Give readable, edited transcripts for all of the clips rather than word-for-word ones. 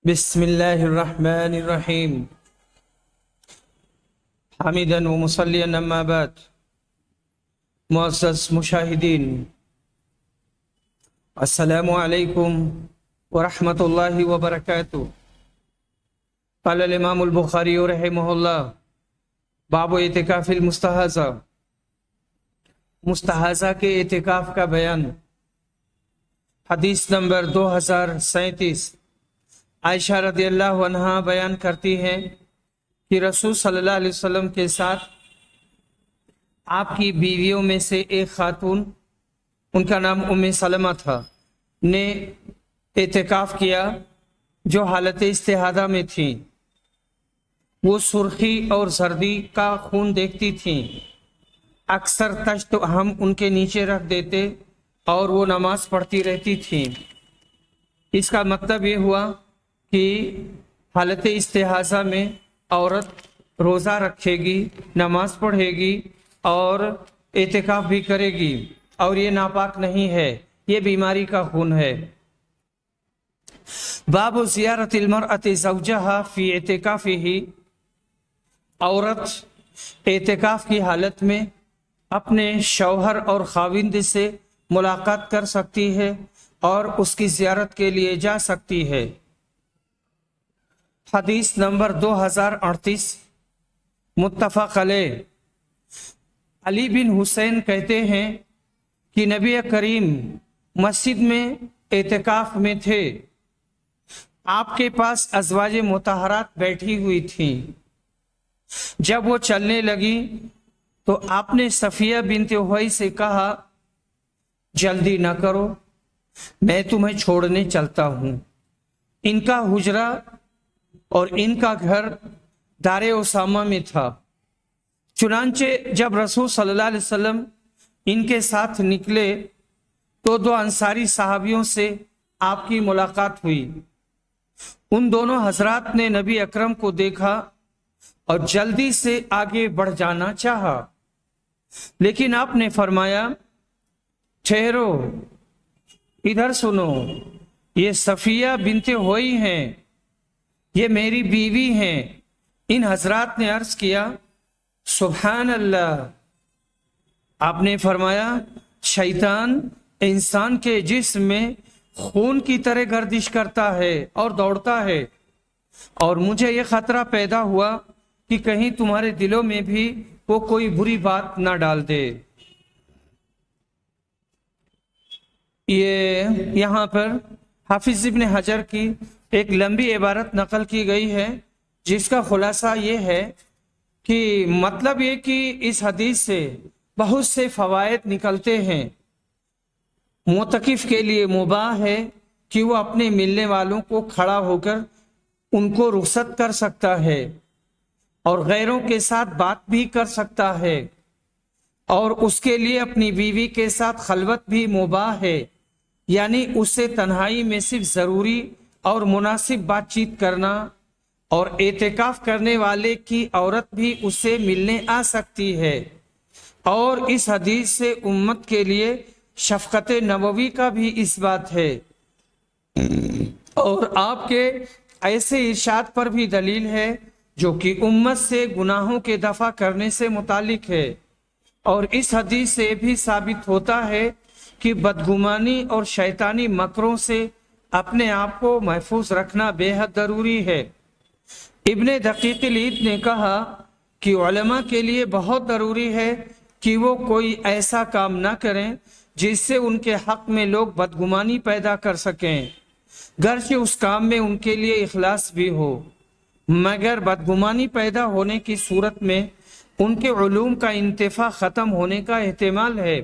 بسم اللہ الرحمن الرحیم حامدا و مصلیا اما بعد۔ معزز مشاہدین، السلام علیکم ورحمۃ اللہ وبرکاتہ۔ قال الامام البخاری رحمہ اللہ باب اعتکاف المستحاضہ، مستحاضہ کے اعتکاف کا بیان۔ حدیث نمبر 2037۔ عائشہ رضی اللہ عنہا بیان کرتی ہیں کہ رسول صلی اللہ علیہ وسلم کے ساتھ آپ کی بیویوں میں سے ایک خاتون، ان کا نام ام سلمہ تھا، نے اعتکاف کیا جو حالت استحاضہ میں تھیں۔ وہ سرخی اور زردی کا خون دیکھتی تھیں۔ اکثر تشت ہم ان کے نیچے رکھ دیتے اور وہ نماز پڑھتی رہتی تھیں۔ اس کا مطلب یہ ہوا کہ حالت استحاضہ میں عورت روزہ رکھے گی، نماز پڑھے گی اور اعتکاف بھی کرے گی، اور یہ ناپاک نہیں ہے، یہ بیماری کا خون ہے۔ باب زیارت المرأة زوجها فی اعتکافہ، عورت اعتکاف کی حالت میں اپنے شوہر اور خاوند سے ملاقات کر سکتی ہے اور اس کی زیارت کے لیے جا سکتی ہے۔ حدیث نمبر 2038، متفق علیہ۔ علی بن حسین کہتے ہیں کہ نبی کریم مسجد میں اعتکاف میں تھے، آپ کے پاس ازواج مطہرات بیٹھی ہوئی تھیں۔ جب وہ چلنے لگی تو آپ نے صفیہ بنت حوئی سے کہا، جلدی نہ کرو، میں تمہیں چھوڑنے چلتا ہوں۔ ان کا حجرہ اور ان کا گھر دار اسامہ میں تھا۔ چنانچہ جب رسول صلی اللہ علیہ وسلم ان کے ساتھ نکلے تو دو انصاری صحابیوں سے آپ کی ملاقات ہوئی۔ ان دونوں حضرات نے نبی اکرم کو دیکھا اور جلدی سے آگے بڑھ جانا چاہا، لیکن آپ نے فرمایا، ٹھہرو، ادھر سنو، یہ صفیہ بنت حوئی ہیں، یہ میری بیوی ہیں۔ ان حضرات نے عرض کیا، سبحان اللہ۔ آپ نے فرمایا، شیطان انسان کے جسم میں خون کی طرح گردش کرتا ہے اور دوڑتا ہے، اور مجھے یہ خطرہ پیدا ہوا کہ کہیں تمہارے دلوں میں بھی وہ کوئی بری بات نہ ڈال دے۔ یہاں پر حافظ ابن حجر کی ایک لمبی عبارت نقل کی گئی ہے، جس کا خلاصہ یہ ہے کہ مطلب یہ کہ اس حدیث سے بہت سے فوائد نکلتے ہیں۔ معتکف کے لیے مباح ہے کہ وہ اپنے ملنے والوں کو کھڑا ہو کر ان کو رخصت کر سکتا ہے، اور غیروں کے ساتھ بات بھی کر سکتا ہے، اور اس کے لیے اپنی بیوی کے ساتھ خلوت بھی مباح ہے، یعنی اس سے تنہائی میں صرف ضروری اور مناسب بات چیت کرنا، اور اعتکاف کرنے والے کی عورت بھی اس سے ملنے آ سکتی ہے۔ اور اس حدیث سے امت کے لیے شفقت نبوی کا بھی اس بات ہے، اور آپ کے ایسے ارشاد پر بھی دلیل ہے جو کہ امت سے گناہوں کے دفع کرنے سے متعلق ہے۔ اور اس حدیث سے بھی ثابت ہوتا ہے کہ بدگمانی اور شیطانی مکروں سے اپنے آپ کو محفوظ رکھنا بے حد ضروری ہے۔ ابن دقیق العید نے کہا کہ علماء کے لیے بہت ضروری ہے کہ وہ کوئی ایسا کام نہ کریں جس سے ان کے حق میں لوگ بدگمانی پیدا کر سکیں، گرچہ اس کام میں ان کے لیے اخلاص بھی ہو، مگر بدگمانی پیدا ہونے کی صورت میں ان کے علوم کا انتفاع ختم ہونے کا احتمال ہے۔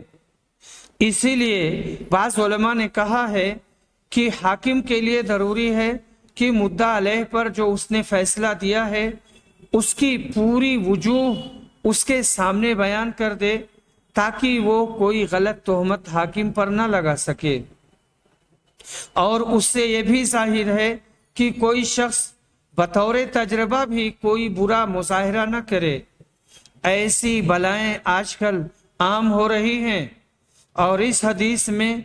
اسی لیے بعض علماء نے کہا ہے کہ حاکم کے لیے ضروری ہے کہ مدعا علیہ پر جو اس نے فیصلہ دیا ہے اس کی پوری وجوہ اس کے سامنے بیان کر دے، تاکہ وہ کوئی غلط تہمت حاکم پر نہ لگا سکے، اور اس سے یہ بھی ظاہر ہے کہ کوئی شخص بطور تجربہ بھی کوئی برا مظاہرہ نہ کرے۔ ایسی بلائیں آج کل عام ہو رہی ہیں، اور اس حدیث میں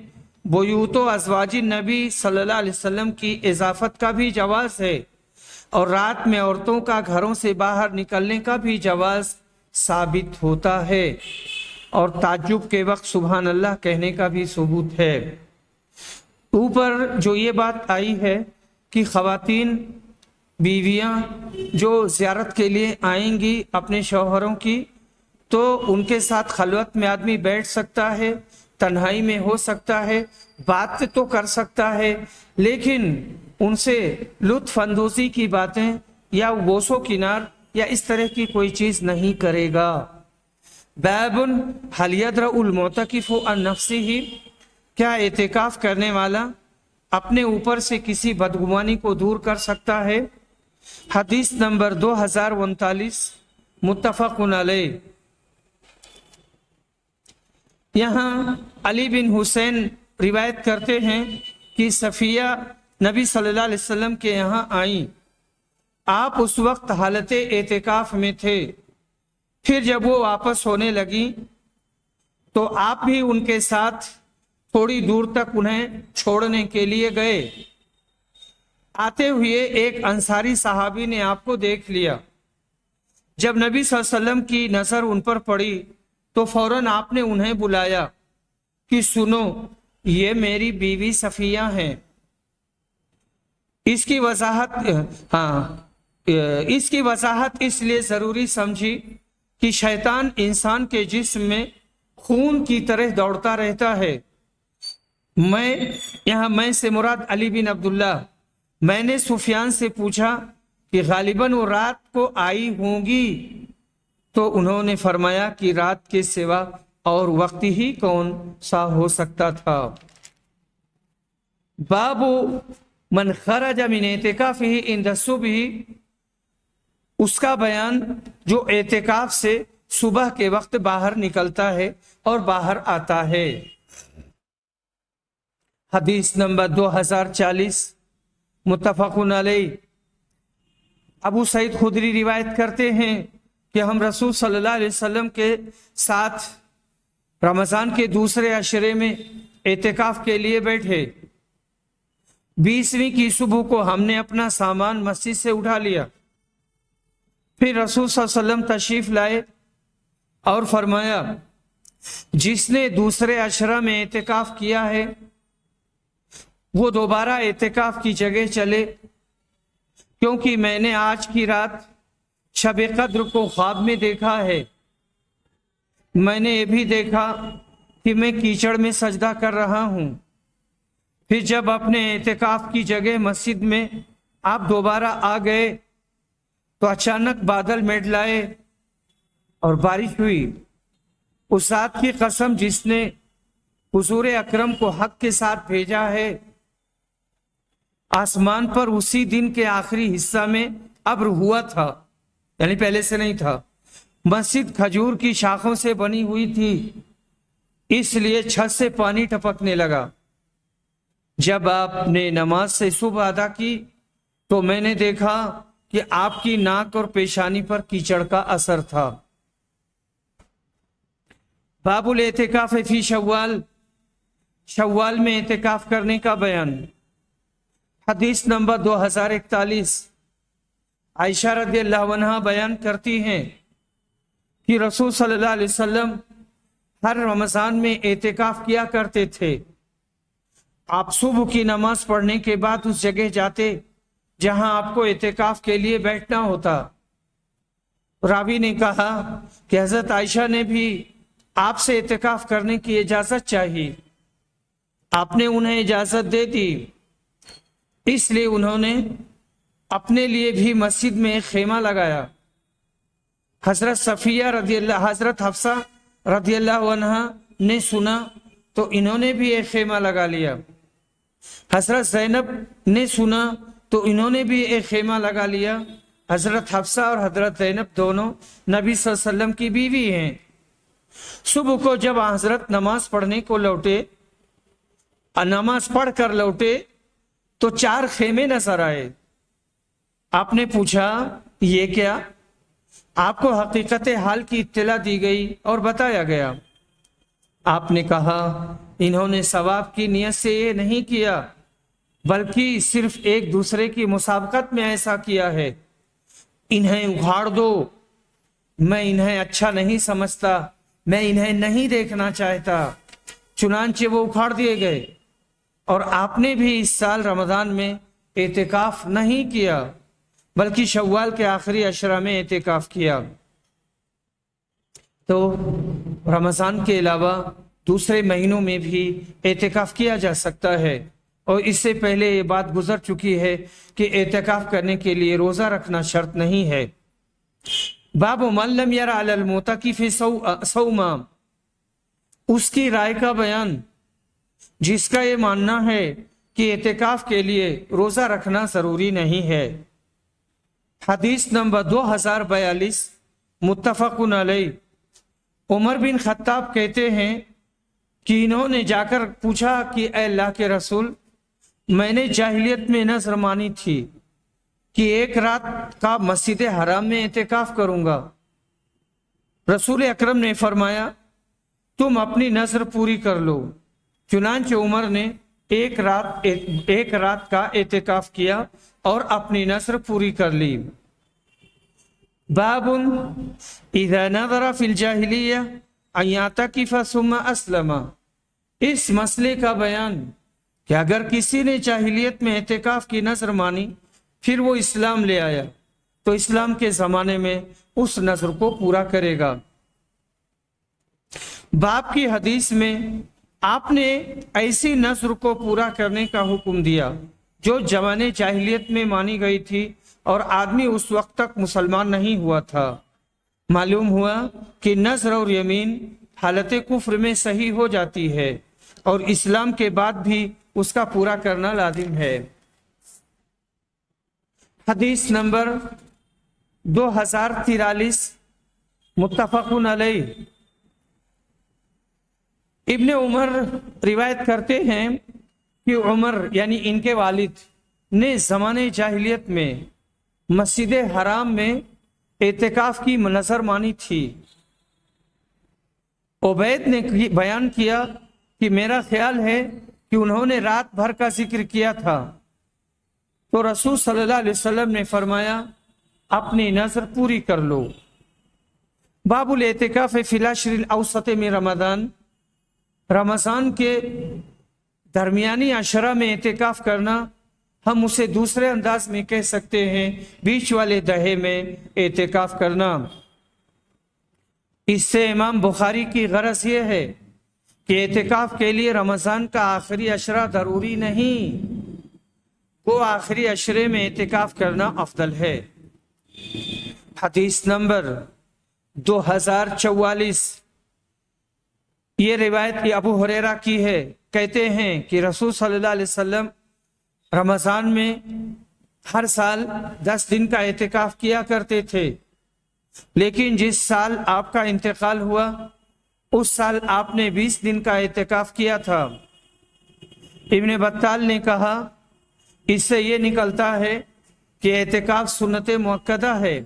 بیوت و ازواج نبی صلی اللہ علیہ وسلم کی اضافت کا بھی جواز ہے، اور رات میں عورتوں کا گھروں سے باہر نکلنے کا بھی جواز ثابت ہوتا ہے، اور تعجب کے وقت سبحان اللہ کہنے کا بھی ثبوت ہے۔ اوپر جو یہ بات آئی ہے کہ خواتین بیویاں جو زیارت کے لیے آئیں گی اپنے شوہروں کی، تو ان کے ساتھ خلوت میں آدمی بیٹھ سکتا ہے، تنہائی میں ہو سکتا ہے، بات تو کر سکتا ہے، لیکن ان سے لطف اندوزی کی باتیں یا بوس و کنار یا اس طرح کی کوئی چیز نہیں کرے گا۔ باب هل يدرأ المعتکف عن نفسه، کیا اعتکاف کرنے والا اپنے اوپر سے کسی بدگمانی کو دور کر سکتا ہے؟ حدیث نمبر 2039 متفق علیہ۔ یہاں علی بن حسین روایت کرتے ہیں کہ صفیہ نبی صلی اللہ علیہ وسلم کے یہاں آئیں، آپ اس وقت حالت اعتکاف میں تھے، پھر جب وہ واپس ہونے لگی تو آپ بھی ان کے ساتھ تھوڑی دور تک انہیں چھوڑنے کے لیے گئے۔ آتے ہوئے ایک انصاری صحابی نے آپ کو دیکھ لیا، جب نبی صلی اللہ علیہ وسلم کی نظر ان پر پڑی تو فوراً آپ نے انہیں بلایا کہ سنو، یہ میری بیوی صفیہ ہیں۔ اس کی وضاحت اس لیے ضروری سمجھی کہ شیطان انسان کے جسم میں خون کی طرح دوڑتا رہتا ہے۔ میں سے مراد علی بن عبداللہ، میں نے سفیان سے پوچھا کہ غالباً وہ رات کو آئی ہوں گی، تو انہوں نے فرمایا کہ رات کے سوا اور وقت ہی کون سا ہو سکتا تھا۔ باب من خرج من اعتکافہ عند الصبح، اس کا بیان جو اعتکاف سے صبح کے وقت باہر نکلتا ہے اور باہر آتا ہے۔ حدیث نمبر 2040 متفق علیہ۔ ابو سعید خدری روایت کرتے ہیں کہ ہم رسول صلی اللہ علیہ وسلم کے ساتھ رمضان کے دوسرے عشرے میں اعتکاف کے لیے بیٹھے۔ 20ویں کی صبح کو ہم نے اپنا سامان مسجد سے اٹھا لیا، پھر رسول صلی اللہ علیہ وسلم تشریف لائے اور فرمایا، جس نے دوسرے عشرہ میں اعتکاف کیا ہے وہ دوبارہ اعتکاف کی جگہ چلے، کیونکہ میں نے آج کی رات شب قدر کو خواب میں دیکھا ہے۔ میں نے یہ بھی دیکھا کہ میں کیچڑ میں سجدہ کر رہا ہوں۔ پھر جب اپنے اعتکاف کی جگہ مسجد میں آپ دوبارہ آ گئے تو اچانک بادل منڈلائے اور بارش ہوئی۔ اس ذات کی قسم جس نے حضور اکرم کو حق کے ساتھ بھیجا ہے، آسمان پر اسی دن کے آخری حصہ میں ابر ہوا تھا، یعنی پہلے سے نہیں تھا۔ مسجد کھجور کی شاخوں سے بنی ہوئی تھی، اس لیے چھت سے پانی ٹپکنے لگا۔ جب آپ نے نماز سے صبح ادا کی تو میں نے دیکھا کہ آپ کی ناک اور پیشانی پر کیچڑ کا اثر تھا۔ باب الاعتکاف فی شوال، شوال میں اعتکاف کرنے کا بیان۔ حدیث نمبر 2041 عائشہ رضی اللہ عنہا بیان کرتی ہیں کہ رسول صلی اللہ علیہ وسلم ہر رمضان میں اعتکاف کیا کرتے تھے۔ آپ صبح کی نماز پڑھنے کے بعد اس جگہ جاتے جہاں آپ کو اعتکاف کے لیے بیٹھنا ہوتا۔ راوی نے کہا کہ حضرت عائشہ نے بھی آپ سے اعتکاف کرنے کی اجازت چاہی، آپ نے انہیں اجازت دے دی، اس لیے انہوں نے اپنے لیے بھی مسجد میں ایک خیمہ لگایا۔ حضرت صفیہ حضرت حفصہ رضی اللہ عنہ نے سنا تو انہوں نے بھی ایک خیمہ لگا لیا۔ حضرت زینب نے سنا تو انہوں نے بھی ایک خیمہ لگا لیا۔ حضرت حفصہ اور حضرت زینب دونوں نبی صلی اللہ علیہ وسلم کی بیوی ہیں۔ صبح کو جب حضرت نماز پڑھنے کو لوٹے، نماز پڑھ کر لوٹے تو 4 خیمے نظر آئے۔ آپ نے پوچھا یہ کیا؟ آپ کو حقیقت حال کی اطلاع دی گئی اور بتایا گیا۔ آپ نے کہا انہوں نے ثواب کی نیت سے یہ نہیں کیا بلکہ صرف ایک دوسرے کی مسابقت میں ایسا کیا ہے۔ انہیں اکھاڑ دو، میں انہیں اچھا نہیں سمجھتا، میں انہیں نہیں دیکھنا چاہتا، چنانچہ وہ اکھاڑ دیے گئے۔ اور آپ نے بھی اس سال رمضان میں اعتکاف نہیں کیا بلکہ شوال کے آخری عشرہ میں اعتکاف کیا۔ تو رمضان کے علاوہ دوسرے مہینوں میں بھی اعتکاف کیا جا سکتا ہے، اور اس سے پہلے یہ بات گزر چکی ہے کہ اعتکاف کرنے کے لیے روزہ رکھنا شرط نہیں ہے۔ باب من لم یر علی المعتکف صوما، اس کی رائے کا بیان جس کا یہ ماننا ہے کہ اعتکاف کے لیے روزہ رکھنا ضروری نہیں ہے۔ حدیث نمبر 2042 متفق علیہ۔ عمر بن خطاب کہتے ہیں کہ انہوں نے جا کر پوچھا کہ اے اللہ کے رسول، میں نے جاہلیت میں نذر مانی تھی کہ ایک رات کا مسجد حرام میں اعتکاف کروں گا۔ رسول اکرم نے فرمایا تم اپنی نذر پوری کر لو۔ چنانچہ عمر نے ایک رات کا اعتکاف کیا اور اپنی نذر پوری کر لی۔ باب اذا نظر فی الجاہلیہ ان یعتکف ثم اسلم، اس مسئلے کا بیان کہ اگر کسی نے جاہلیت میں اعتکاف کی نذر مانی پھر وہ اسلام لے آیا تو اسلام کے زمانے میں اس نذر کو پورا کرے گا۔ باب کی حدیث میں آپ نے ایسی نذر کو پورا کرنے کا حکم دیا جو زمانے جاہلیت میں مانی گئی تھی اور آدمی اس وقت تک مسلمان نہیں ہوا تھا۔ معلوم ہوا کہ نذر اور یمین حالت کفر میں صحیح ہو جاتی ہے اور اسلام کے بعد بھی اس کا پورا کرنا لازم ہے۔ حدیث نمبر 2043 متفق علیہ۔ ابن عمر روایت کرتے ہیں کہ عمر یعنی ان کے والد نے زمانے جاہلیت میں مسجد حرام میں اعتکاف کی نذر مانی تھی۔ عبید نے بیان کیا کہ میرا خیال ہے کہ انہوں نے رات بھر کا ذکر کیا تھا، تو رسول صلی اللہ علیہ وسلم نے فرمایا اپنی نذر پوری کر لو۔ باب الاعتکاف فی العشر الاوسط من رمضان، رمضان کے درمیانی عشرہ میں اعتکاف کرنا، ہم اسے دوسرے انداز میں کہہ سکتے ہیں بیچ والے دہے میں اعتکاف کرنا۔ اس سے امام بخاری کی غرض یہ ہے کہ اعتکاف کے لیے رمضان کا آخری عشرہ ضروری نہیں، وہ آخری عشرے میں اعتکاف کرنا افضل ہے۔ حدیث نمبر 2044، یہ روایت ابو ہریرہ کی ہے۔ کہتے ہیں کہ رسول صلی اللہ علیہ وسلم رمضان میں ہر سال 10 دن کا اعتکاف کیا کرتے تھے، لیکن جس سال آپ کا انتقال ہوا اس سال آپ نے 20 دن کا اعتکاف کیا تھا۔ ابن بطال نے کہا اس سے یہ نکلتا ہے کہ اعتکاف سنت مؤکدہ ہے،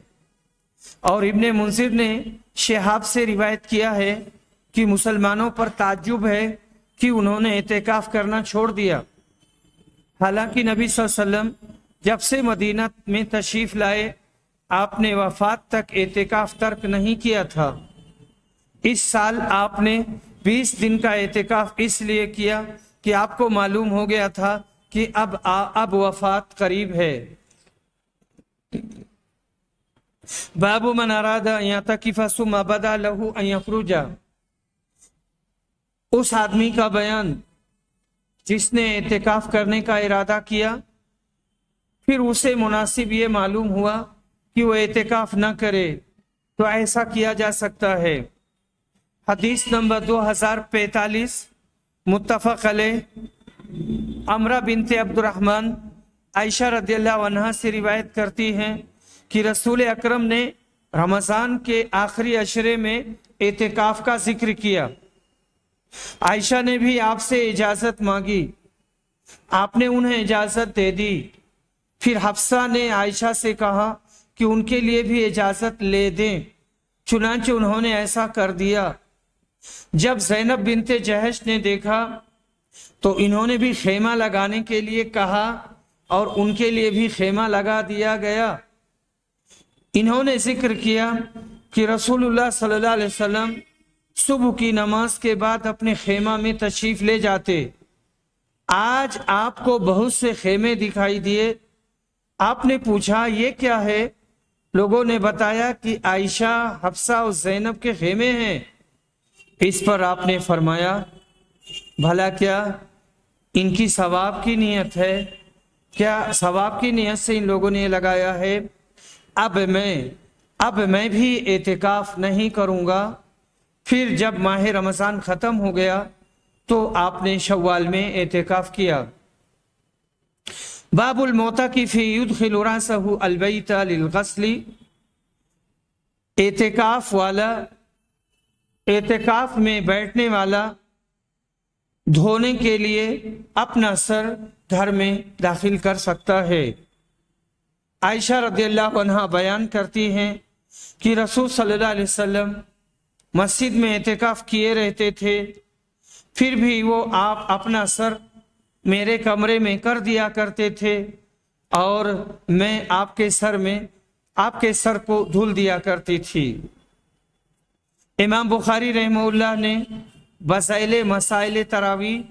اور ابن منذر نے شہاب سے روایت کیا ہے کہ مسلمانوں پر تعجب ہے کہ انہوں نے اعتکاف کرنا چھوڑ دیا، حالانکہ نبی صلی اللہ علیہ وسلم جب سے مدینہ میں تشریف لائے آپ نے وفات تک اعتکاف ترک نہیں کیا تھا۔ اس سال آپ نے 20 دن کا اعتکاف اس لیے کیا کہ آپ کو معلوم ہو گیا تھا کہ اب وفات قریب ہے۔ باب من اراد ان یعتکف ثم بدا له ان یخرج، اس آدمی کا بیان جس نے اعتکاف کرنے کا ارادہ کیا پھر اسے مناسب یہ معلوم ہوا کہ وہ اعتکاف نہ کرے تو ایسا کیا جا سکتا ہے۔ حدیث نمبر 2045 متفق علیہ۔ عمرہ بنت عبد الرحمن عائشہ رضی اللہ عنہا سے روایت کرتی ہیں کہ رسول اکرم نے رمضان کے آخری عشرے میں اعتکاف کا ذکر کیا۔ عائشہ نے بھی آپ سے اجازت مانگی، آپ نے انہیں اجازت دے دی۔ پھر حفصہ نے عائشہ سے کہا کہ ان کے لیے بھی اجازت لے دیں، چنانچہ انہوں نے ایسا کر دیا۔ جب زینب بنت جہش نے دیکھا تو انہوں نے بھی خیمہ لگانے کے لیے کہا اور ان کے لیے بھی خیمہ لگا دیا گیا۔ انہوں نے ذکر کیا کہ رسول اللہ صلی اللہ علیہ وسلم صبح کی نماز کے بعد اپنے خیمہ میں تشریف لے جاتے۔ آج آپ کو بہت سے خیمے دکھائی دیے۔ آپ نے پوچھا یہ کیا ہے؟ لوگوں نے بتایا کہ عائشہ، حفصہ اور زینب کے خیمے ہیں۔ اس پر آپ نے فرمایا بھلا کیا ان کی ثواب کی نیت ہے؟ کیا ثواب کی نیت سے ان لوگوں نے لگایا ہے؟ اب میں بھی اعتکاف نہیں کروں گا۔ پھر جب ماہ رمضان ختم ہو گیا تو آپ نے شوال میں اعتکاف کیا۔ باب المعتکف یدخل رأسہ البیت للغسل۔ اعتکاف میں بیٹھنے والا دھونے کے لیے اپنا سر گھر میں داخل کر سکتا ہے۔ عائشہ رضی اللہ عنہا بیان کرتی ہیں کہ رسول صلی اللہ علیہ وسلم مسجد میں اعتکاف کیے رہتے تھے، پھر بھی وہ آپ اپنا سر میرے کمرے میں کر دیا کرتے تھے اور میں آپ کے سر کو دھل دیا کرتی تھی۔ امام بخاری رحمہ اللہ نے بسائل مسائل تراویح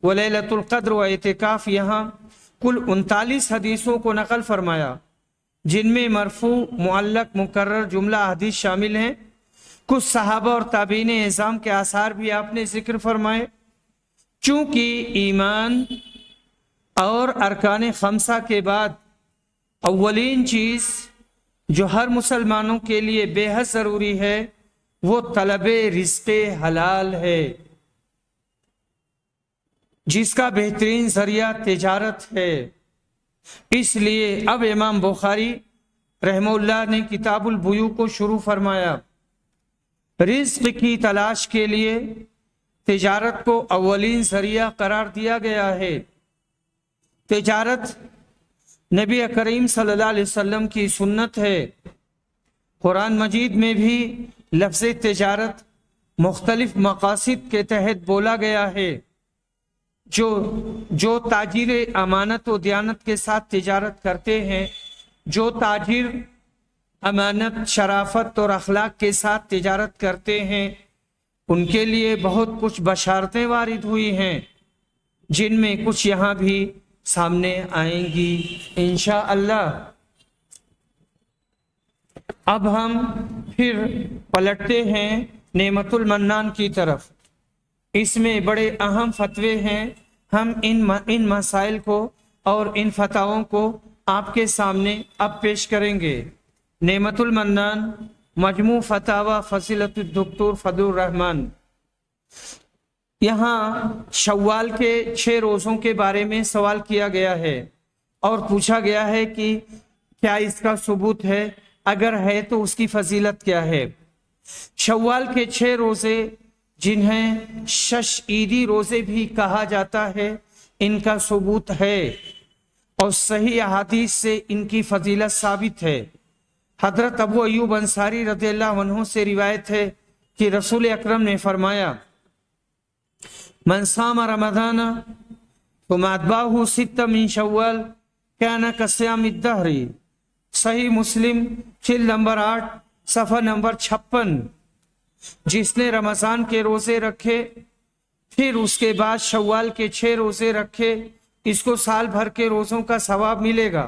و لیلۃ القدر و اعتکاف یہاں کل 39 حدیثوں کو نقل فرمایا، جن میں مرفوع، معلق، مکرر جملہ حدیث شامل ہیں۔ کچھ صحابہ اور تابعین اعظام کے آثار بھی آپ نے ذکر فرمائے۔ چونکہ ایمان اور ارکان خمسہ کے بعد اولین چیز جو ہر مسلمانوں کے لیے بے حد ضروری ہے وہ طلب رزق حلال ہے، جس کا بہترین ذریعہ تجارت ہے۔ اس لیے اب امام بخاری رحمہ اللہ نے کتاب البیوع کو شروع فرمایا۔ رزق کی تلاش کے لیے تجارت کو اولین ذریعہ قرار دیا گیا ہے۔ تجارت نبی کریم صلی اللہ علیہ وسلم کی سنت ہے۔ قرآن مجید میں بھی لفظ تجارت مختلف مقاصد کے تحت بولا گیا ہے۔ جو تاجر امانت و دیانت کے ساتھ تجارت کرتے ہیں، جو تاجر امانت، شرافت اور اخلاق کے ساتھ تجارت کرتے ہیں، ان کے لیے بہت کچھ بشارتیں وارد ہوئی ہیں، جن میں کچھ یہاں بھی سامنے آئیں گی انشاءاللہ۔ اب ہم پھر پلٹتے ہیں نعمت المنان کی طرف۔ اس میں بڑے اہم فتوے ہیں۔ ہم ان مسائل کو اور ان فتاووں کو آپ کے سامنے اب پیش کریں گے۔ نعمت المنان، مجموع فتاوی فضیلت الدکتور فضل الرحمن۔ یہاں شوال کے 6 روزوں کے بارے میں سوال کیا گیا ہے اور پوچھا گیا ہے کہ کیا اس کا ثبوت ہے؟ اگر ہے تو اس کی فضیلت کیا ہے؟ شوال کے 6 روزے جنہیں شش عیدی روزے بھی کہا جاتا ہے، ان کا ثبوت ہے اور صحیح احادیث سے ان کی فضیلت ثابت ہے۔ حضرت ابو ایوب انصاری رضی اللہ عنہ سے روایت ہے کہ رسول اکرم نے فرمایا من صام رمضان ثم اتبعه 6 من شوال كان كصيام الدهر۔ صحیح مسلم جلد نمبر 8 صفحہ نمبر 56۔ جس نے رمضان کے روزے رکھے پھر اس کے بعد شوال کے 6 روزے رکھے، اس کو سال بھر کے روزوں کا ثواب ملے گا۔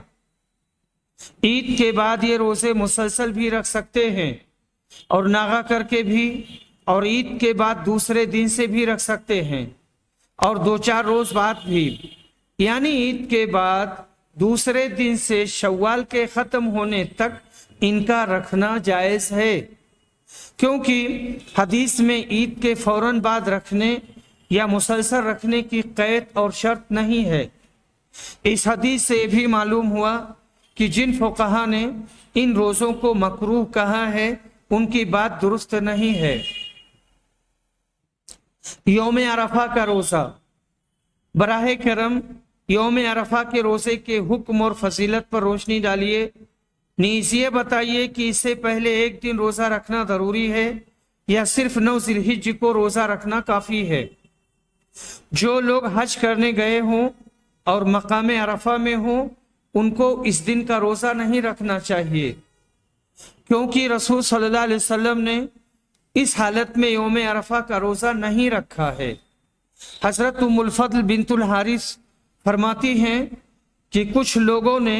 عید کے بعد یہ روزے مسلسل بھی رکھ سکتے ہیں اور ناغا کر کے بھی، اور عید کے بعد دوسرے دن سے بھی رکھ سکتے ہیں اور 2-4 روز بعد بھی، یعنی عید کے بعد دوسرے دن سے شوال کے ختم ہونے تک ان کا رکھنا جائز ہے، کیونکہ حدیث میں عید کے فوراً بعد رکھنے یا مسلسل رکھنے کی قید اور شرط نہیں ہے۔ اس حدیث سے بھی معلوم ہوا کہ جن فقہا نے ان روزوں کو مکروہ کہا ہے ان کی بات درست نہیں ہے۔ یوم عرفہ کا روزہ، براہ کرم یوم عرفہ کے روزے کے حکم اور فضیلت پر روشنی ڈالیے۔ نیز یہ بتائیے کہ اس سے پہلے ایک دن روزہ رکھنا ضروری ہے یا صرف 9 ذی‌الحجہ کو روزہ رکھنا کافی ہے؟ جو لوگ حج کرنے گئے ہوں اور مقام عرفہ میں ہوں ان کو اس دن کا روزہ نہیں رکھنا چاہیے، کیونکہ رسول صلی اللہ علیہ وسلم نے اس حالت میں یوم عرفہ کا روزہ نہیں رکھا ہے۔ حضرت ام الفضل بنت الحارث فرماتی ہیں کہ کچھ لوگوں نے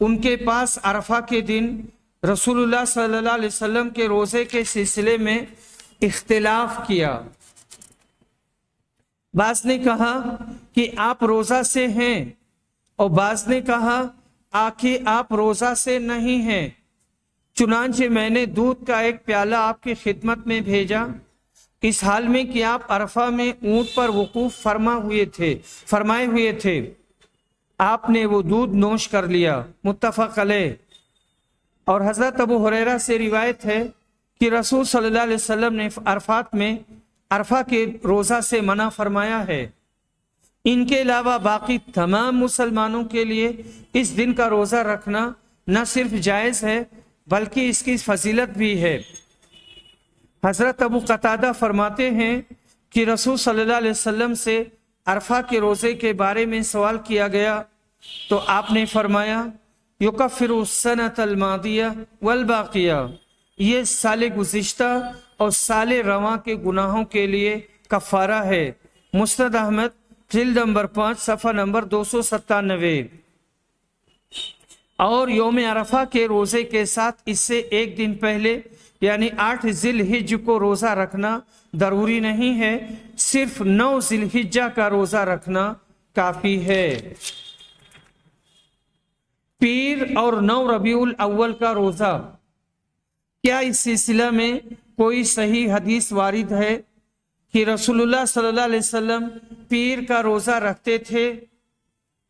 ان کے پاس عرفہ کے دن رسول اللہ صلی اللہ علیہ وسلم کے روزے کے سلسلے میں اختلاف کیا۔ بعض نے کہا کہ آپ روزہ سے ہیں اور بعض نے کہا کہ آپ روزہ سے نہیں ہیں، چنانچہ میں نے دودھ کا ایک پیالہ آپ کی خدمت میں بھیجا، اس حال میں کہ آپ عرفہ میں اونٹ پر وقوف فرمائے ہوئے تھے، آپ نے وہ دودھ نوش کر لیا، متفق علیہ۔ اور حضرت ابو ہریرہ سے روایت ہے کہ رسول صلی اللہ علیہ وسلم نے عرفات میں عرفہ کے روزہ سے منع فرمایا ہے۔ ان کے علاوہ باقی تمام مسلمانوں کے لیے اس دن کا روزہ رکھنا نہ صرف جائز ہے بلکہ اس کی فضیلت بھی ہے۔ حضرت ابو قتادہ فرماتے ہیں کہ رسول صلی اللہ علیہ وسلم سے عرفہ کے روزے کے بارے میں سوال کیا گیا تو آپ نے فرمایا یکفر السنۃ الماضیہ والباقیہ، یہ سال گزشتہ اور سال رواں کے گناہوں کے لیے کفارہ ہے۔ مسند احمد جلد نمبر 5 صفحہ نمبر 297۔ اور یوم عرفہ کے روزے کے ساتھ اس سے ایک دن پہلے یعنی 8 ذی الحجہ کو روزہ رکھنا ضروری نہیں ہے، صرف 9 ذی الحجہ کا روزہ رکھنا کافی ہے۔ پیر اور 9 ربیع الاول کا روزہ، کیا اس سلسلہ میں کوئی صحیح حدیث وارد ہے کہ رسول اللہ صلی اللہ علیہ وسلم پیر کا روزہ رکھتے تھے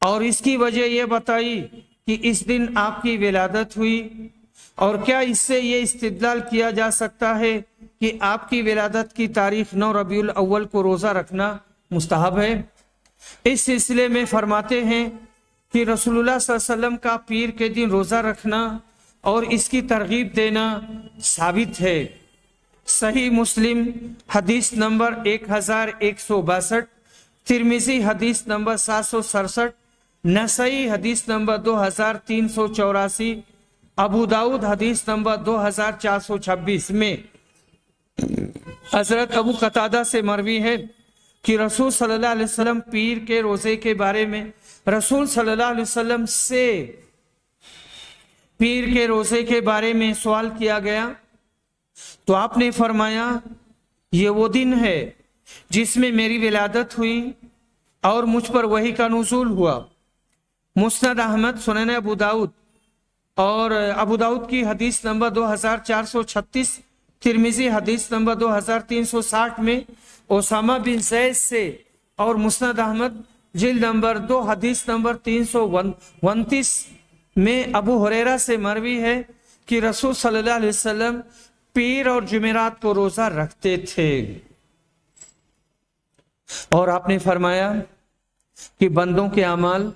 اور اس کی وجہ یہ بتائی کہ اس دن آپ کی ولادت ہوئی؟ اور کیا اس سے یہ استدلال کیا جا سکتا ہے کہ آپ کی ولادت کی تاریخ 9 ربیع الاول کو روزہ رکھنا مستحب ہے؟ اس سلسلے میں فرماتے ہیں کہ رسول اللہ صلی اللہ علیہ وسلم کا پیر کے دن روزہ رکھنا اور اس کی ترغیب دینا ثابت ہے۔ صحیح مسلم حدیث نمبر 1162، ترمذی حدیث نمبر 767، نسائی حدیث نمبر 2384، ابو داؤد حدیث نمبر 2426 میں حضرت ابو قتادہ سے مروی ہے کہ رسول صلی اللہ علیہ وسلم پیر کے روزے کے بارے میں رسول صلی اللہ علیہ وسلم سے پیر کے روزے کے بارے میں سوال کیا گیا تو آپ نے فرمایا یہ وہ دن ہے جس میں میری ولادت ہوئی اور مجھ پر وحی کا نزول ہوا۔ مسند احمد، سنن ابو داؤد اور ابو داؤد کی حدیث نمبر 2436، ترمذی حدیث نمبر 2360 میں اسامہ بن زید سے، اور مسند احمد جلد نمبر 2 حدیث نمبر 329 میں ابو ہریرہ سے مروی ہے کہ رسول صلی اللہ علیہ وسلم پیر اور جمعرات کو روزہ رکھتے تھے، اور آپ نے فرمایا کہ بندوں کے اعمال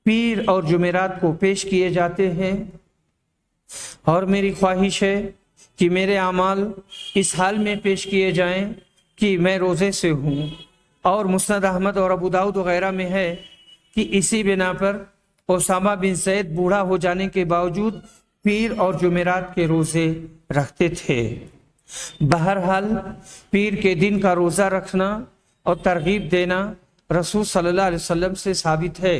پیر اور جمعرات کو پیش کیے جاتے ہیں، اور میری خواہش ہے کہ میرے اعمال اس حال میں پیش کیے جائیں کہ میں روزے سے ہوں۔ اور مسند احمد اور ابو داؤد وغیرہ میں ہے کہ اسی بنا پر اسامہ بن زید بوڑھا ہو جانے کے باوجود پیر اور جمعرات کے روزے رکھتے تھے۔ بہرحال پیر کے دن کا روزہ رکھنا اور ترغیب دینا رسول صلی اللہ علیہ وسلم سے ثابت ہے۔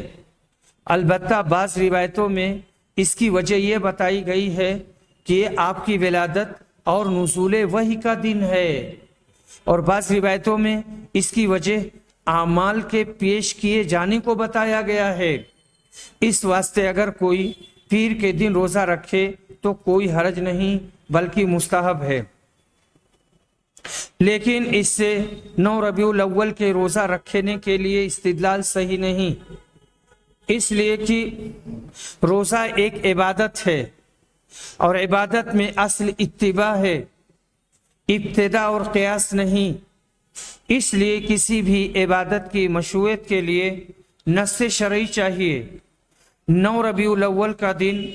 البتہ بعض روایتوں میں اس کی وجہ یہ بتائی گئی ہے کہ یہ آپ کی ولادت اور نزول وحی کا دن ہے، اور بعض روایتوں میں اس کی وجہ اعمال کے پیش کیے جانے کو بتایا گیا ہے۔ اس واسطے اگر کوئی پیر کے دن روزہ رکھے تو کوئی حرج نہیں بلکہ مستحب ہے، لیکن اس سے 9 ربیع الاول کے روزہ رکھنے کے لیے استدلال صحیح نہیں، اس لیے کہ روزہ ایک عبادت ہے اور عبادت میں اصل اتباع ہے، ابتدا اور قیاس نہیں۔ اس لیے کسی بھی عبادت کی مشروعیت کے لیے نص شرعی چاہیے۔ 9 ربیع الاول کا دن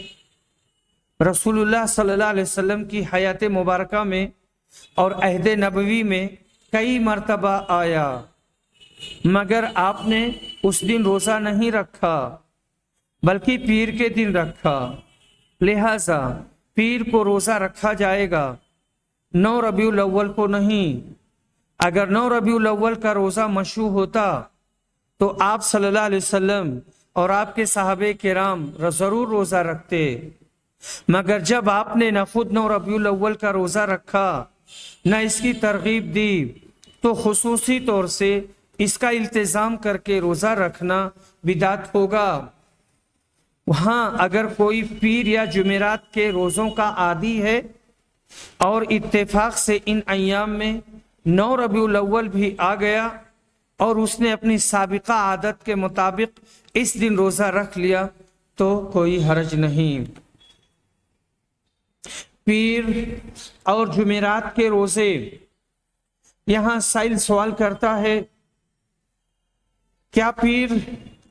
رسول اللہ صلی اللہ علیہ وسلم کی حیات مبارکہ میں اور عہد نبوی میں کئی مرتبہ آیا، مگر آپ نے اس دن روزہ نہیں رکھا بلکہ پیر کے دن رکھا۔ لہذا پیر کو روزہ رکھا جائے گا، 9 ربیع الاول کو نہیں۔ اگر 9 ربیع الاول کا روزہ مشروع ہوتا تو آپ صلی اللہ علیہ وسلم اور آپ کے صحابہ کرام ضرور روزہ رکھتے، مگر جب آپ نے نہ خود 9 ربیع الاول کا روزہ رکھا نہ اس کی ترغیب دی تو خصوصی طور سے اس کا التزام کر کے روزہ رکھنا بدعت ہوگا۔ ہاں اگر کوئی پیر یا جمعرات کے روزوں کا عادی ہے اور اتفاق سے ان ایام میں 9 ربیع الاول بھی آ گیا اور اس نے اپنی سابقہ عادت کے مطابق اس دن روزہ رکھ لیا تو کوئی حرج نہیں۔ پیر اور جمعرات کے روزے، یہاں سائل سوال کرتا ہے کیا پیر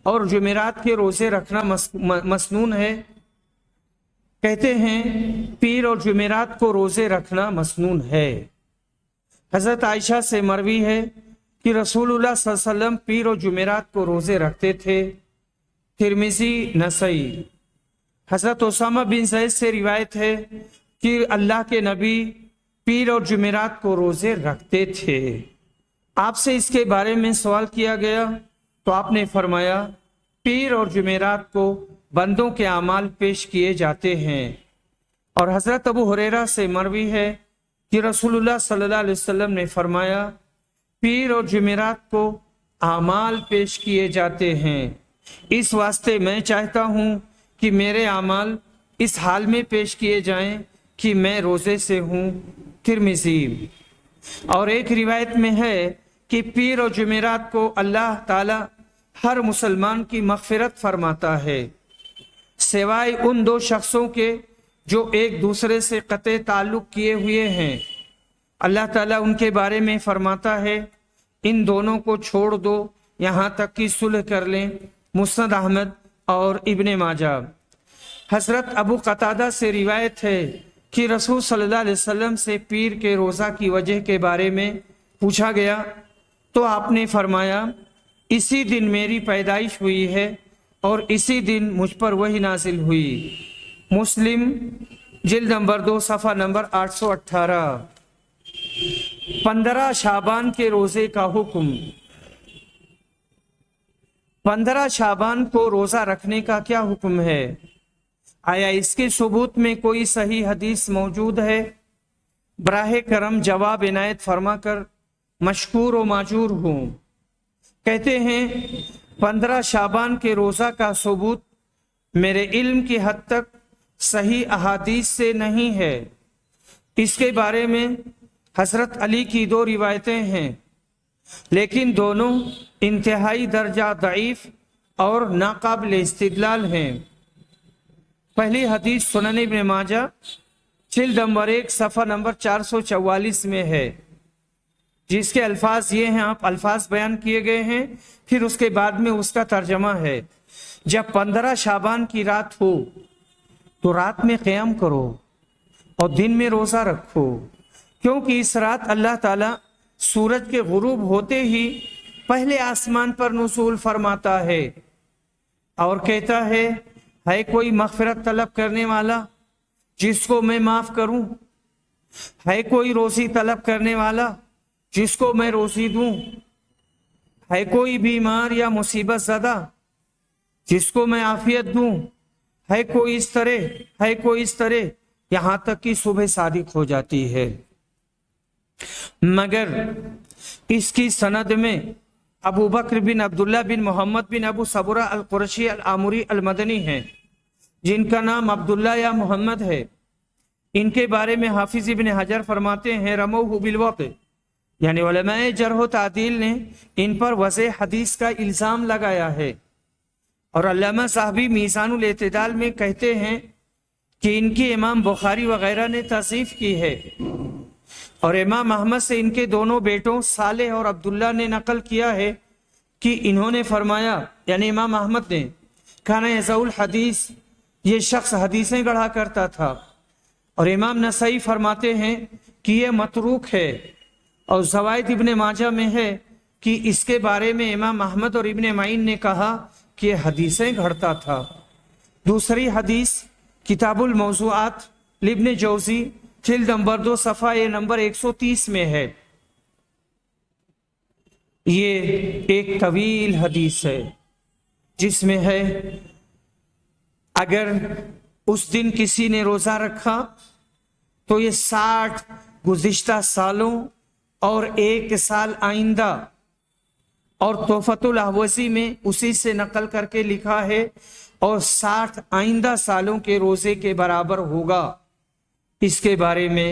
اور جمعرات کے روزے رکھنا مسنون ہے؟ کہتے ہیں پیر اور جمعرات کو روزے رکھنا مسنون ہے۔ حضرت عائشہ سے مروی ہے کہ رسول اللہ صلی اللہ علیہ وسلم پیر اور جمعرات کو روزے رکھتے تھے۔ ترمذی، نسائی۔ حضرت اسامہ بن زید سے روایت ہے کہ اللہ کے نبی پیر اور جمعرات کو روزے رکھتے تھے۔ آپ سے اس کے بارے میں سوال کیا گیا تو آپ نے فرمایا پیر اور جمعرات کو بندوں کے اعمال پیش کیے جاتے ہیں۔ اور حضرت ابو ہریرہ سے مروی ہے کہ رسول اللہ صلی اللہ علیہ وسلم نے فرمایا پیر اور جمعرات کو اعمال پیش کیے جاتے ہیں، اس واسطے میں چاہتا ہوں کہ میرے اعمال اس حال میں پیش کیے جائیں کہ میں روزے سے ہوں۔ ترمذی۔ اور ایک روایت میں ہے کہ پیر اور جمعرات کو اللہ تعالی ہر مسلمان کی مغفرت فرماتا ہے سوائے ان 2 شخصوں کے جو ایک دوسرے سے قطع تعلق کیے ہوئے ہیں۔ اللہ تعالیٰ ان کے بارے میں فرماتا ہے ان دونوں کو چھوڑ دو یہاں تک کہ صلح کر لیں۔ مسند احمد اور ابن ماجہ۔ حضرت ابو قتادہ سے روایت ہے کہ رسول صلی اللہ علیہ وسلم سے پیر کے روزہ کی وجہ کے بارے میں پوچھا گیا تو آپ نے فرمایا اسی دن میری پیدائش ہوئی ہے اور اسی دن مجھ پر وحی نازل ہوئی۔ مسلم، جلد نمبر 2 صفحہ نمبر 818۔ 15 شعبان کے روزے کا حکم۔ 15 شعبان کو روزہ رکھنے کا کیا حکم ہے؟ آیا اس کے ثبوت میں کوئی صحیح حدیث موجود ہے؟ براہ کرم جواب عنایت فرما کر مشکور و ماجور ہوں۔ کہتے ہیں 15 شعبان کے روزہ کا ثبوت میرے علم کی حد تک صحیح احادیث سے نہیں ہے۔ اس کے بارے میں حضرت علی کی 2 روایتیں ہیں، لیکن دونوں انتہائی درجہ ضعیف اور ناقابل استدلال ہیں۔ پہلی حدیث سنن ابن ماجہ، جلد نمبر 1 صفحہ نمبر 444 میں ہے، جس کے الفاظ یہ ہیں، آپ الفاظ بیان کیے گئے ہیں، پھر اس کے بعد میں اس کا ترجمہ ہے۔ جب 15 شعبان کی رات ہو تو رات میں قیام کرو اور دن میں روزہ رکھو، کیونکہ اس رات اللہ تعالیٰ سورج کے غروب ہوتے ہی پہلے آسمان پر نزول فرماتا ہے اور کہتا ہے کوئی مغفرت طلب کرنے والا جس کو میں معاف کروں؟ ہے کوئی روزی طلب کرنے والا جس کو میں روزی دوں؟ ہے کوئی بیمار یا مصیبت زدہ جس کو میں عافیت دوں؟ ہے کوئی اس طرح یہاں تک کہ صبح صادق ہو جاتی ہے۔ مگر اس کی سند میں ابو بکر بن عبداللہ بن محمد بن ابو صبرہ القرشی العامری المدنی ہیں، جن کا نام عبداللہ یا محمد ہے۔ ان کے بارے میں حافظ ابن حجر فرماتے ہیں رموہ بالوقع، یعنی علماء جرح و تعدیل نے ان پر وضع حدیث کا الزام لگایا ہے۔ اور علامہ صاحبی میزان الاعتدال میں کہتے ہیں کہ ان کی امام بخاری وغیرہ نے تصحیح کی ہے، اور امام احمد سے ان کے دونوں بیٹوں صالح اور عبداللہ نے نقل کیا ہے کہ انہوں نے فرمایا، یعنی امام احمد نے، کان یضع الحدیث، یہ شخص حدیثیں گڑھا کرتا تھا۔ اور امام نسائی فرماتے ہیں کہ یہ متروک ہے، اور زوائد ابن ماجہ میں ہے کہ اس کے بارے میں امام احمد اور ابن معین نے کہا کہ یہ حدیثیں گھڑتا تھا۔ دوسری حدیث کتاب الموضوعات لابن جوزی جلد نمبر 2 صفحہ نمبر 130 میں ہے۔ یہ ایک طویل حدیث ہے جس میں ہے اگر اس دن کسی نے روزہ رکھا تو یہ 60 گزشتہ سالوں اور 1 سال آئندہ، اور تحفۃ الاحوزی میں اسی سے نقل کر کے لکھا ہے، اور 60 آئندہ سالوں کے روزے کے برابر ہوگا۔ اس کے بارے میں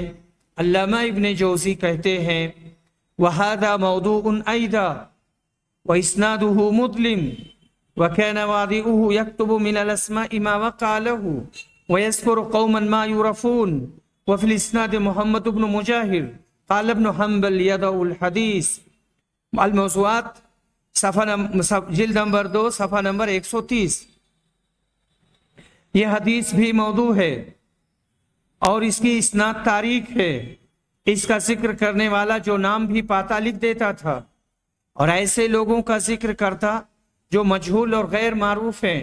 علامہ ابن جوزی کہتے ہیں وَهَذَا مَوْضُوعٌ أَيْضًا وَإِسْنَادُهُ مُظْلِمٌ وَكَانَ وَاضِعُهُ يَكْتُبُ مِنَ الْأَسْمَاءِ مَا وَقَعَ لَهُ وَيَذْكُرُ قَوْمًا مَا يُعْرَفُونَ وَفِي الْإِسْنَادِ محمد بن مجاہر قال ابن حنبل يدع الحدیث۔ الموضوعات جلد نمبر 2 صفحہ نمبر 130۔ یہ حدیث بھی موضوع ہے اور اس کی اسناد تاریک ہے۔ اس کا ذکر کرنے والا جو نام بھی پاتا لکھ دیتا تھا اور ایسے لوگوں کا ذکر کرتا جو مجہول اور غیر معروف ہیں،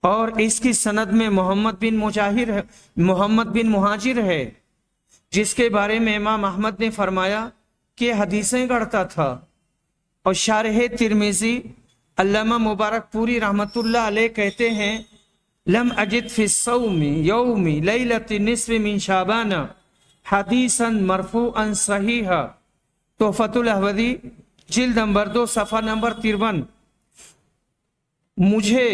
اور اس کی سند میں محمد بن مہاجر ہے جس کے بارے میں امام احمد نے فرمایا کہ حدیثیں گڑھتا تھا۔ اور شارح ترمذی علامہ مبارک پوری رحمت اللہ علیہ کہتے ہیں لم اجد فی الصوم یوم لیلۃ النصف من شعبان حدیثا مرفوعا صحیحا، تحفۃ الاحوذی جلد نمبر 2 صفحہ نمبر 53۔ مجھے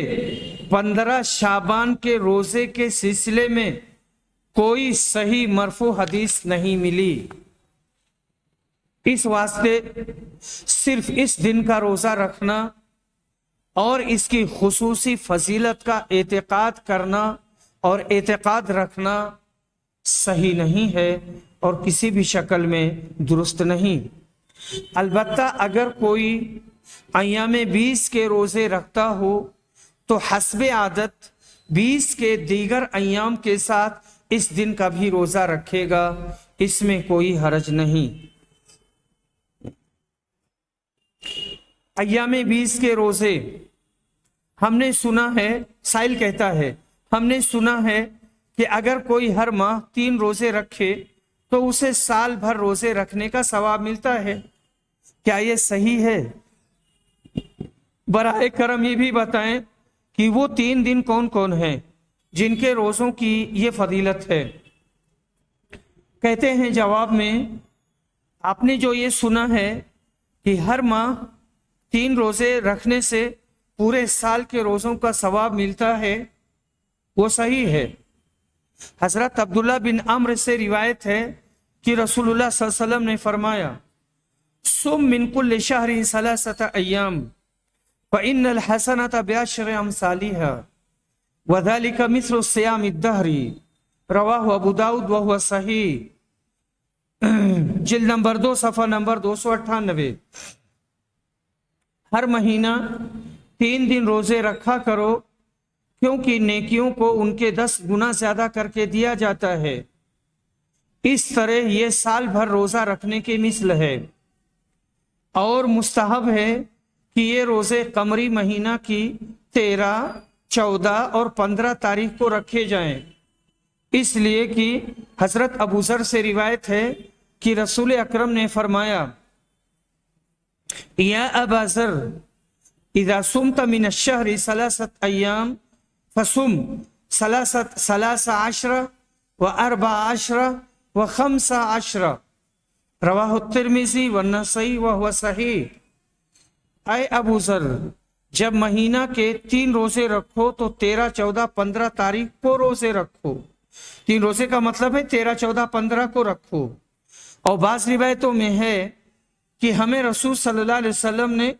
15 شعبان کے روزے کے سلسلے میں کوئی صحیح مرفوع حدیث نہیں ملی۔ اس واسطے صرف اس دن کا روزہ رکھنا اور اس کی خصوصی فضیلت کا اعتقاد کرنا اور اعتقاد رکھنا صحیح نہیں ہے اور کسی بھی شکل میں درست نہیں۔ البتہ اگر کوئی ایام 20 کے روزے رکھتا ہو تو حسب عادت 20 کے دیگر ایام کے ساتھ اس دن کا بھی روزہ رکھے گا، اس میں کوئی حرج نہیں۔ ایام 20 کے روزے ہم نے سنا ہے، سائل کہتا ہے ہم نے سنا ہے کہ اگر کوئی ہر ماہ 3 روزے رکھے تو اسے سال بھر روزے رکھنے کا ثواب ملتا ہے، کیا یہ صحیح ہے؟ براہ کرم یہ بھی بتائیں کہ وہ 3 دن کون کون ہیں جن کے روزوں کی یہ فضیلت ہے؟ کہتے ہیں جواب میں آپ نے جو یہ سنا ہے کہ ہر ماہ 3 روزے رکھنے سے پورے سال کے روزوں کا ثواب ملتا ہے، وہ صحیح ہے۔ حضرت عبداللہ بن عمرو سے روایت ہے کہ رسول اللہ صلی اللہ علیہ وسلم نے فرمایا صم من کل شہر 3 ایام فإن الحسنة بعشر أمثالها وذلك مثل صيام الدهر، رواہ ابو داؤد وهو صحیح، جلد نمبر 2 صفحہ نمبر 298۔ ہر مہینہ 3 دن روزے رکھا کرو کیونکہ نیکیوں کو ان کے 10 گنا زیادہ کر کے دیا جاتا ہے، اس طرح یہ سال بھر روزہ رکھنے کے مثل ہے۔ اور مستحب ہے کہ یہ روزے قمری مہینہ کی 13، 14 اور 15 تاریخ کو رکھے جائیں، اس لیے کہ حضرت ابو ذر سے روایت ہے کہ رسول اکرم نے فرمایا یا ابا ذر اذا صمت من الشہر 3 ایام فصم 13 و14 و15، رواہ الترمذی والنسائی وہو صحیح۔ اے ابو ذر، جب مہینہ کے 3 روزے رکھو تو 13، 14، 15 تاریخ کو روزے رکھو۔ 3 روزے کا مطلب ہے 13، 14، 15 کو رکھو۔ اور بعض روایتوں میں ہے کہ ہمیں رسول صلی اللہ علیہ وسلم نے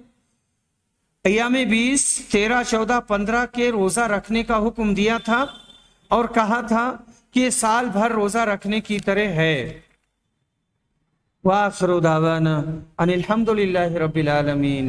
ایام 20، 13، 14، 15 کے روزہ رکھنے کا حکم دیا تھا اور کہا تھا کہ یہ سال بھر روزہ رکھنے کی طرح ہے۔ وآخر دعوانا ان الحمد للہ رب العالمین۔